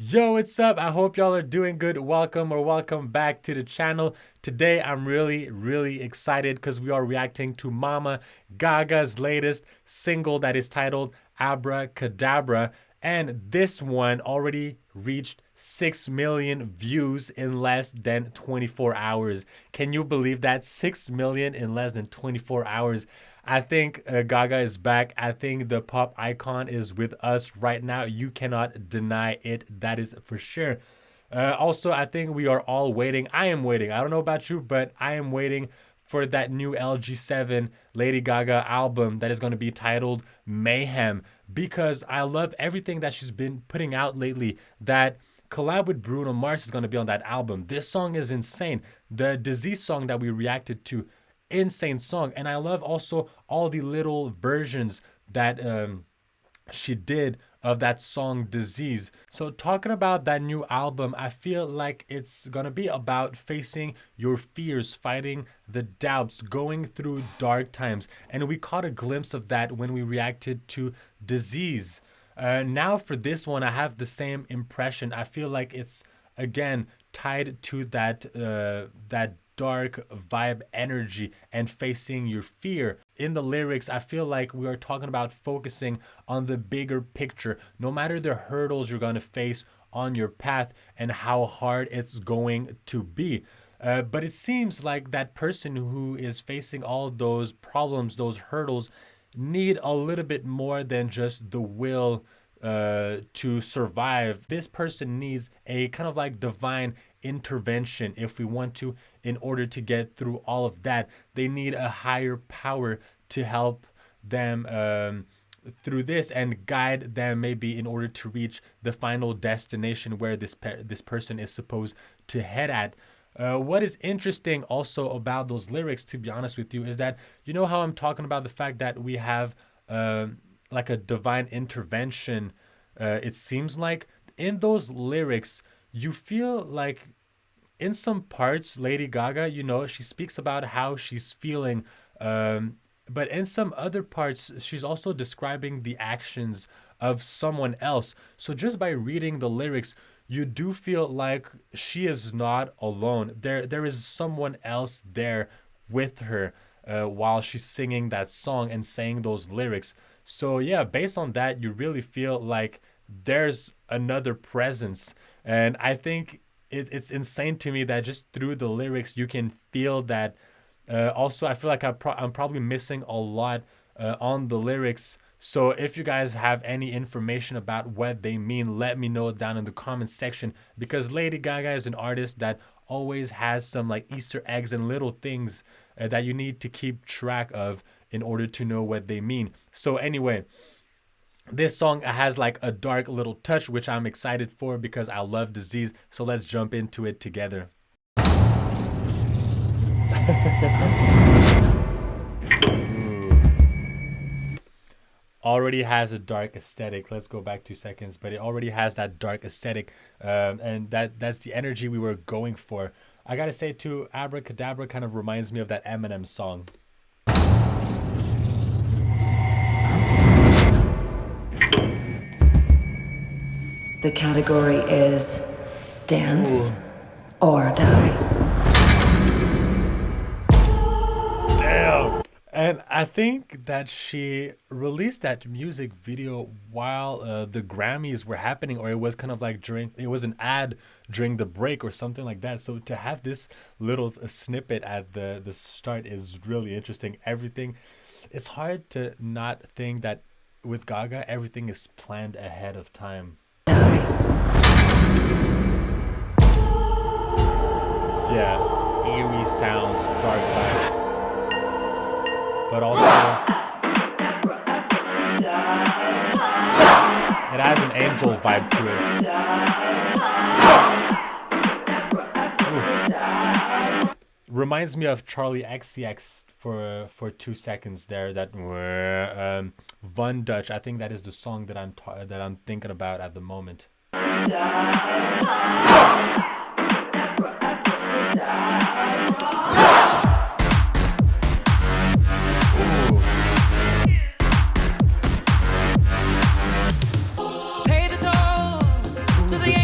Yo, what's up? I hope y'all are doing good. Welcome or welcome back to the channel. Today, I'm really excited because we are reacting to Mama Gaga's latest single that is titled Abracadabra. And this one already reached 6 million views in less than 24 hours. Can you believe that? 6 million in less than 24 hours. I think Gaga is back. I think the pop icon is with us right now. You cannot deny it. That is for sure. Also, I think we are all waiting. I am waiting. I don't know about you, but I am waiting for that new LG7 Lady Gaga album that is going to be titled Mayhem because I love everything that she's been putting out lately. That collab with Bruno Mars is going to be on that album. This song is insane. The Disease song that we reacted to, insane song. And I love also all the little versions that she did of that song Disease. So talking about that new album, I feel like it's gonna be about facing your fears, fighting the doubts, going through dark times. And we caught a glimpse of that when we reacted to Disease. Now for this one, I have the same impression. I feel like it's again tied to that dark vibe energy and facing your fear. In the lyrics, I feel like we are talking about focusing on the bigger picture, no matter the hurdles you're going to face on your path and how hard it's going to be. But it seems like that person who is facing all those problems, those hurdles, need a little bit more than just the will to survive. This person needs a kind of like divine intervention if we want to, in order to get through all of that. They need a higher power to help them through this and guide them maybe in order to reach the final destination where this person is supposed to head at. What is interesting also about those lyrics, to be honest with you, is that you know how I'm talking about the fact that we have like a divine intervention. It seems like in those lyrics, you feel like in some parts, Lady Gaga, you know, she speaks about how she's feeling. But in some other parts, she's also describing the actions of someone else. So just by reading the lyrics, you do feel like she is not alone. There is someone else there with her while she's singing that song and saying those lyrics. So yeah, based on that, you really feel like there's another presence. And I think it's insane to me that just through the lyrics, you can feel that. Also, I feel like I'm probably missing a lot on the lyrics. So if you guys have any information about what they mean, let me know down in the comment section, because Lady Gaga is an artist that always has some like Easter eggs and little things that you need to keep track of in order to know what they mean. So anyway, this song has like a dark little touch, which I'm excited for because I love Disease. So let's jump into it together. Already has a dark aesthetic. Let's go back 2 seconds, but it already has that dark aesthetic, and that's the energy we were going for. I gotta say too, Abracadabra kind of reminds me of that Eminem song. The category is dance or die. Damn. And I think that she released that music video while the Grammys were happening, or it was kind of like it was an ad during the break or something like that. So to have this little snippet at the start is really interesting. Everything, it's hard to not think that with Gaga, everything is planned ahead of time. Yeah, eerie sounds, dark vibes, but also it has an angel vibe to it. Oof. Reminds me of Charlie XCX for 2 seconds there. That Von Dutch. I think that is the song that I'm thinking about at the moment.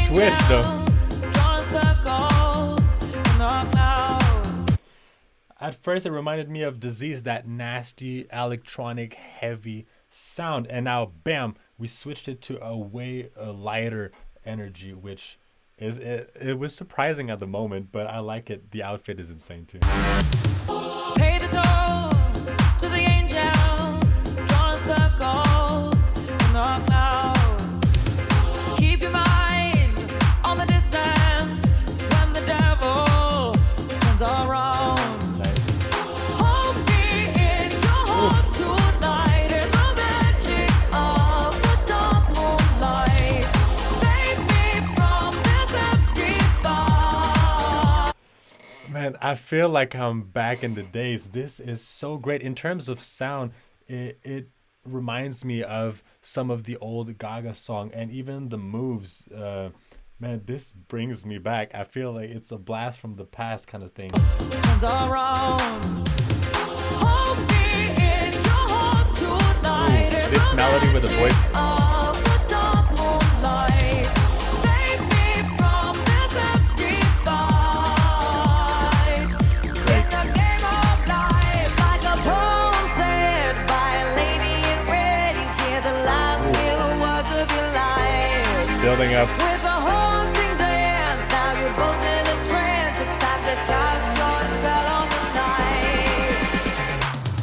switch though. At first, it reminded me of Disease, that nasty electronic heavy sound, and now, bam, we switched it to a way lighter energy, which is it was surprising at the moment, but I like it. The outfit is insane too. Pay the toll to the angels, drawing circles in the clouds. Keep your mind on the distance when the devil turns around. Man, I feel like I'm back in the days. This is so great. In terms of sound, it reminds me of some of the old Gaga song, and even the moves. Man, this brings me back. I feel like it's a blast from the past kind of thing. Ooh, this melody with the voice. Building up. With the haunting dance, now you're both in a trance. It's time to cast your spell on the night.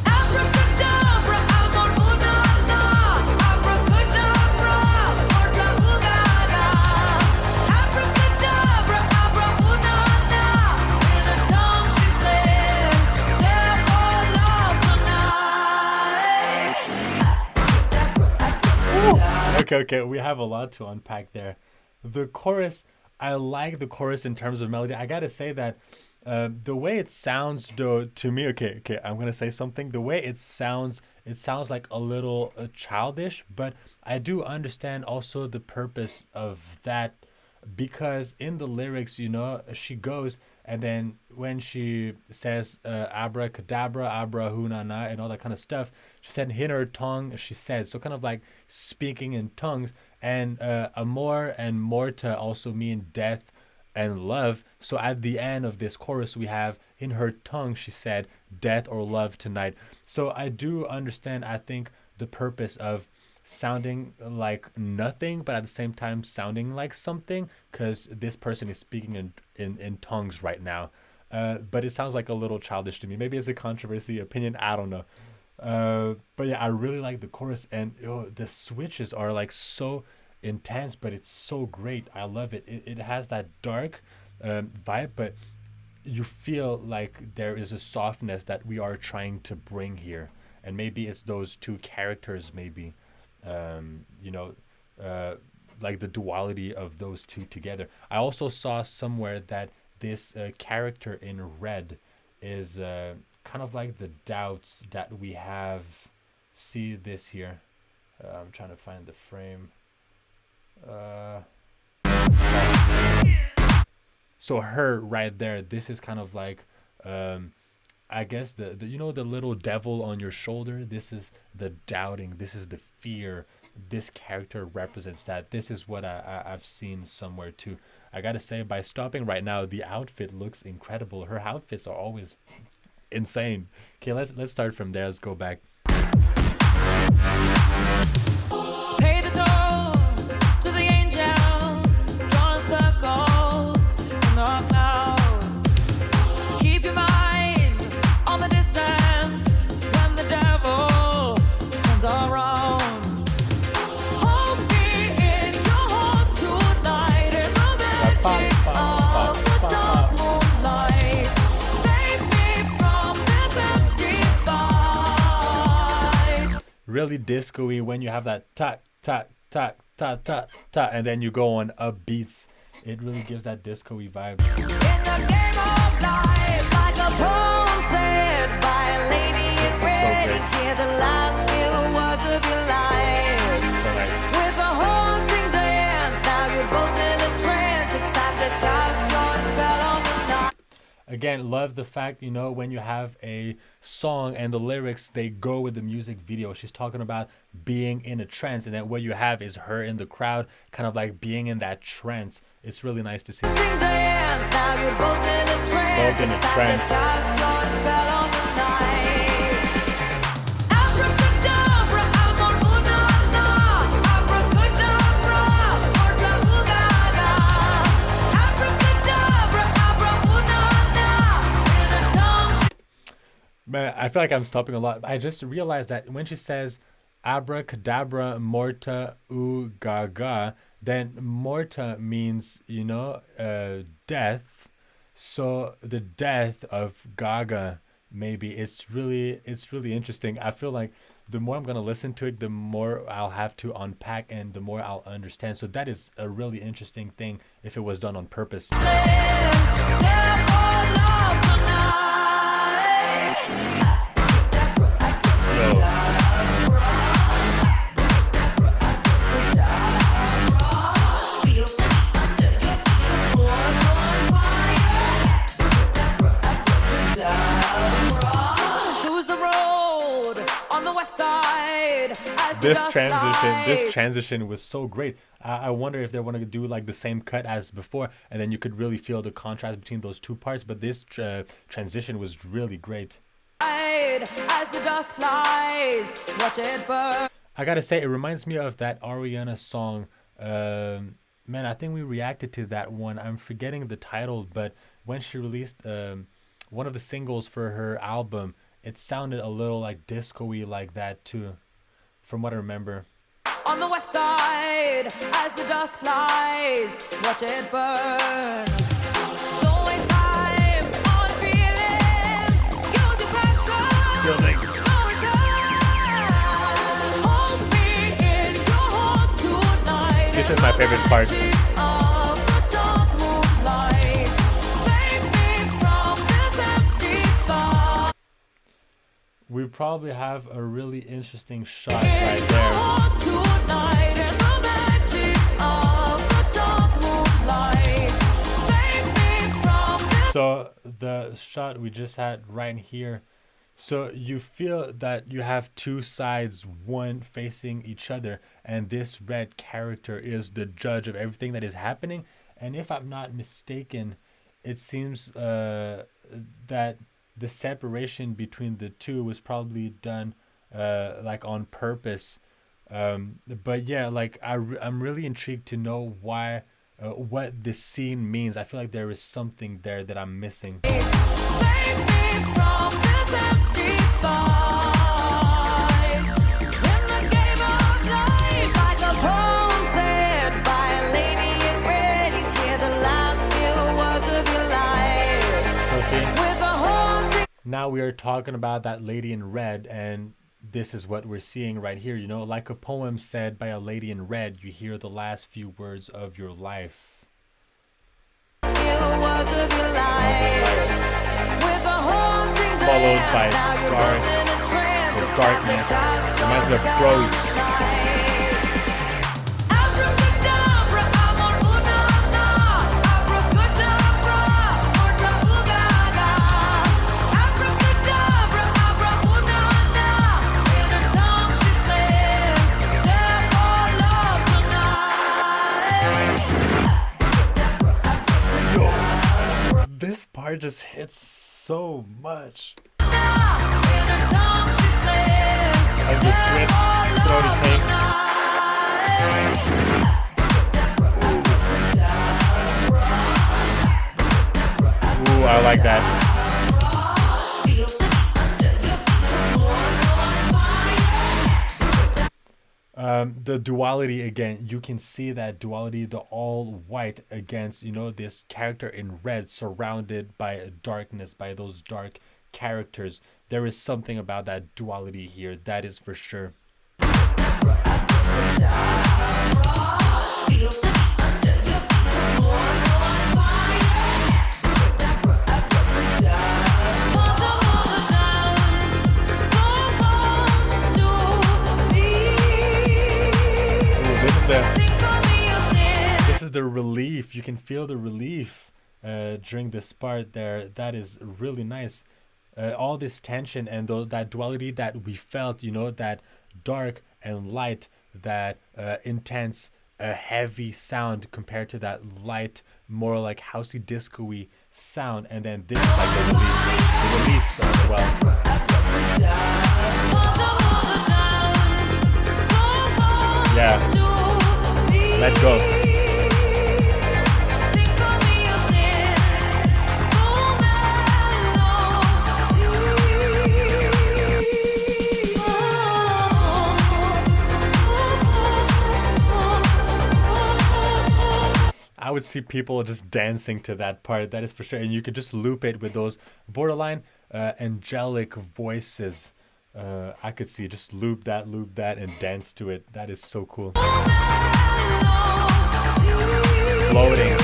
Abracadabra, I'm on una-na. Abracadabra, orca ooh-ga-ga. Abracadabra, abra una-na. In her tongue she said, devil love tonight. Okay, we have a lot to unpack there. The chorus, I like the chorus in terms of melody. I gotta say that the way it sounds, though, to me, okay, I'm gonna say something. The way it sounds like a little childish, but I do understand also the purpose of that, because in the lyrics, you know, she goes, and then when she says abracadabra, abra hunana, and all that kind of stuff, she said in her tongue, she said, so kind of like speaking in tongues, and amor and morta also mean death and love. So at the end of this chorus, we have in her tongue, she said, death or love tonight. So I do understand, I think, the purpose of sounding like nothing, but at the same time sounding like something, because this person is speaking in tongues right now. But it sounds like a little childish to me. Maybe it's a controversy opinion, I don't know. But yeah, I really like the chorus, and the switches are like so intense, but it's so great. I love it. It has that dark vibe, but you feel like there is a softness that we are trying to bring here, and maybe it's those two characters, maybe you know, like the duality of those two together. I also saw somewhere that this character in red is kind of like the doubts that we have. See this here. I'm trying to find the frame. So her right there, this is kind of like I guess the you know, the little devil on your shoulder. This is the doubting, this is the fear. This character represents that. This is what I've seen somewhere too. I gotta say, by stopping right now, the outfit looks incredible. Her outfits are always insane. Okay, let's start from there. Let's go back. Pay the toll to the angels, drawing circles in the clouds. Keep your mind on the distance when the devil turns around. Hold me in your heart tonight in the magic of the dark moonlight. Save me from this empty fight. Really disco-y when you have that tack, tack, tack, tack, tack, tack, and then you go on up beats. It really gives that disco-y vibe. In the game of life, like a poem said by a lady in red, you hear the last few words of your life. So nice. With a haunting dance, now you're both in a trance. It's time to cast your spell on the night. Again, love the fact, when you have a song and the lyrics, they go with the music video. She's talking about being in a trance, and then what you have is her in the crowd, kind of like being in that trance. It's really nice to see. Both in a trance. Man, I feel like I'm stopping a lot. I just realized that when she says abracadabra morta u gaga, then morta means, death. So the death of Gaga, maybe it's really interesting. I feel like the more I'm gonna listen to it, the more I'll have to unpack and the more I'll understand. So that is a really interesting thing if it was done on purpose. This transition was so great. I wonder if they want to do like the same cut as before, and then you could really feel the contrast between those two parts. But this transition was really great. As the dust flies, watch it burn. I gotta say, it reminds me of that Ariana song. Man, I think we reacted to that one. I'm forgetting the title, but when she released one of the singles for her album, it sounded a little like disco-y like that too, from what I remember. On the west side, as the dust flies, watch it burn. Don't waste time on feeling, use your passion. No return. Hold me in your heart tonight. This is my favorite part. We probably have a really interesting shot right there. So the shot we just had right here, so you feel that you have two sides, one facing each other, and this red character is the judge of everything that is happening. And if I'm not mistaken, it seems that the separation between the two was probably done like on purpose. But yeah, like I'm really intrigued to know why what this scene means. I feel like there is something there that I'm missing. Save me from this empty void. In the game of life, like a poem said by a lady in red, you hear the last few words of your life. So see, now we are talking about that lady in red, and this is what we're seeing right here. Like a poem said by a lady in red, you hear the last few words of your life. Followed by darkness. Reminds me of Froze. This part just hits so much. And the switch, throaty thing. Ooh, I like that. The duality again, you can see that duality, the all white against, this character in red surrounded by darkness, by those dark characters. There is something about that duality here, that is for sure. This is the relief. You can feel the relief during this part there. That is really nice. All this tension and those that duality that we felt, that dark and light, that intense, heavy sound compared to that light, more like housey disco-y sound, and then this like the release as well. Yeah, let go. I would see people just dancing to that part. That is for sure. And you could just loop it with those borderline angelic voices. I could see just loop that, and dance to it. That is so cool. Floating.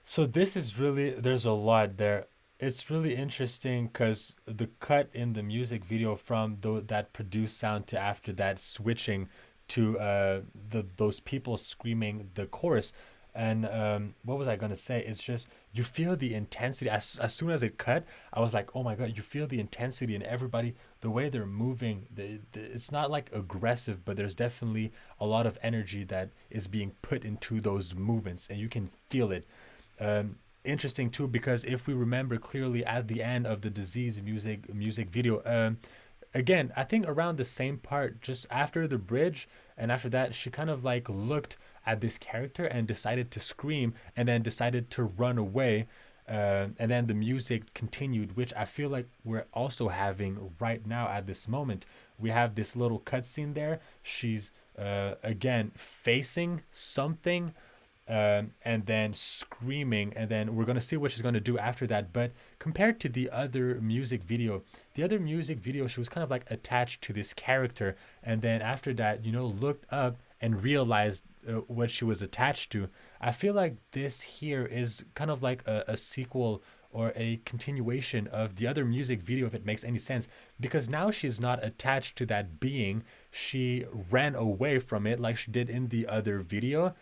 So this is really, there's a lot there. It's really interesting because the cut in the music video from that produced sound to after that switching to those people screaming the chorus. And what was I gonna say? It's just you feel the intensity as soon as it cut. I was like, oh my god, you feel the intensity in everybody, the way they're moving. It's not like aggressive, but there's definitely a lot of energy that is being put into those movements, and you can feel it. Interesting too, because if we remember clearly at the end of the disease music video, again, I think around the same part, just after the bridge, and after that, she kind of like looked at this character and decided to scream, and then decided to run away. And then the music continued, which I feel like we're also having right now at this moment. We have this little cutscene there. She's again facing something, and then screaming, and then we're gonna see what she's gonna do after that. But compared to the other music video, she was kind of like attached to this character, and then after that, looked up and realized what she was attached to. I feel like this here is kind of like a sequel or a continuation of the other music video, if it makes any sense, because now she's not attached to that being. She ran away from it like she did in the other video,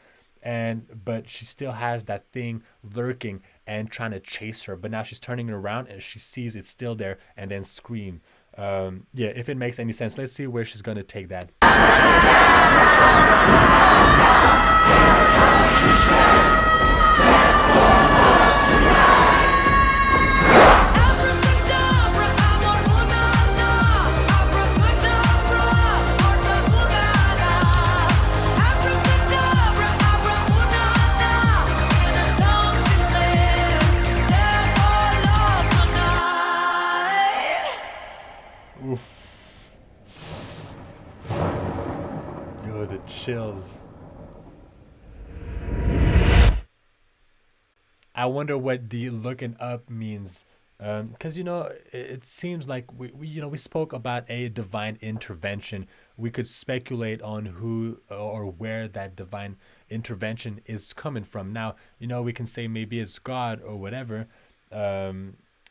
but she still has that thing lurking and trying to chase her, but now she's turning it around and she sees it's still there, and then scream. Yeah, if it makes any sense. Let's see where she's gonna take that. Oof. Yo, the chills. I wonder what the looking up means. Because it seems like we spoke about a divine intervention. We could speculate on who or where that divine intervention is coming from. Now, we can say maybe it's God or whatever.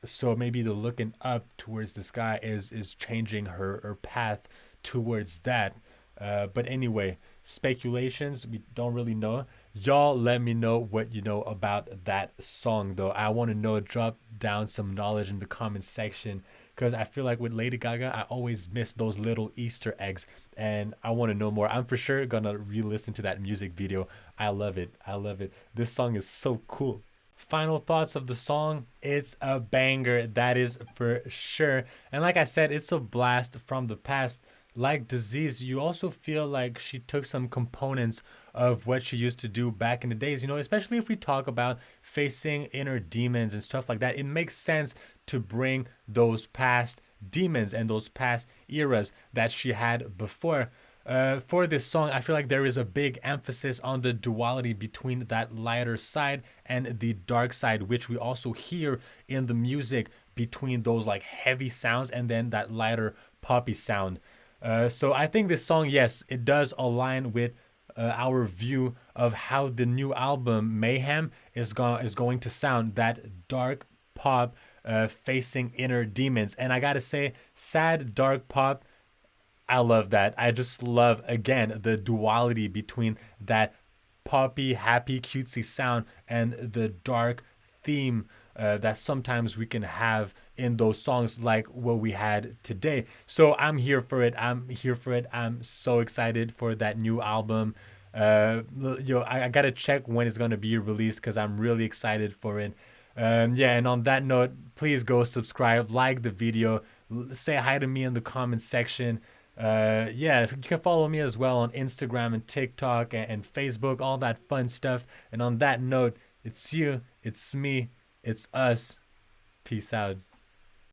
So maybe the looking up towards the sky is changing her path towards that. But anyway, speculations, we don't really know. Y'all let me know what you know about that song, though. I want to know. Drop down some knowledge in the comment section, because I feel like with Lady Gaga, I always miss those little Easter eggs, and I want to know more. I'm for sure gonna re-listen to that music video. I love it. This song is so cool. Final thoughts of the song: it's a banger, that is for sure. And like I said, it's a blast from the past. Like Disease, you also feel like she took some components of what she used to do back in the days, especially if we talk about facing inner demons and stuff like that. It makes sense to bring those past demons and those past eras that she had before. For this song, I feel like there is a big emphasis on the duality between that lighter side and the dark side, which we also hear in the music between those like heavy sounds and then that lighter poppy sound. So I think this song, yes, it does align with our view of how the new album Mayhem is going to sound. That dark pop facing inner demons, and I gotta say, sad dark pop, I love that. I just love again the duality between that poppy, happy, cutesy sound and the dark theme that sometimes we can have in those songs like what we had today. So I'm here for it. I'm here for it. I'm so excited for that new album. I gotta check when it's gonna be released because I'm really excited for it. Yeah, and on that note, please go subscribe, like the video, say hi to me in the comment section. Yeah, you can follow me as well on Instagram and TikTok and Facebook, all that fun stuff. And on that note, it's you, it's me, it's us. Peace out.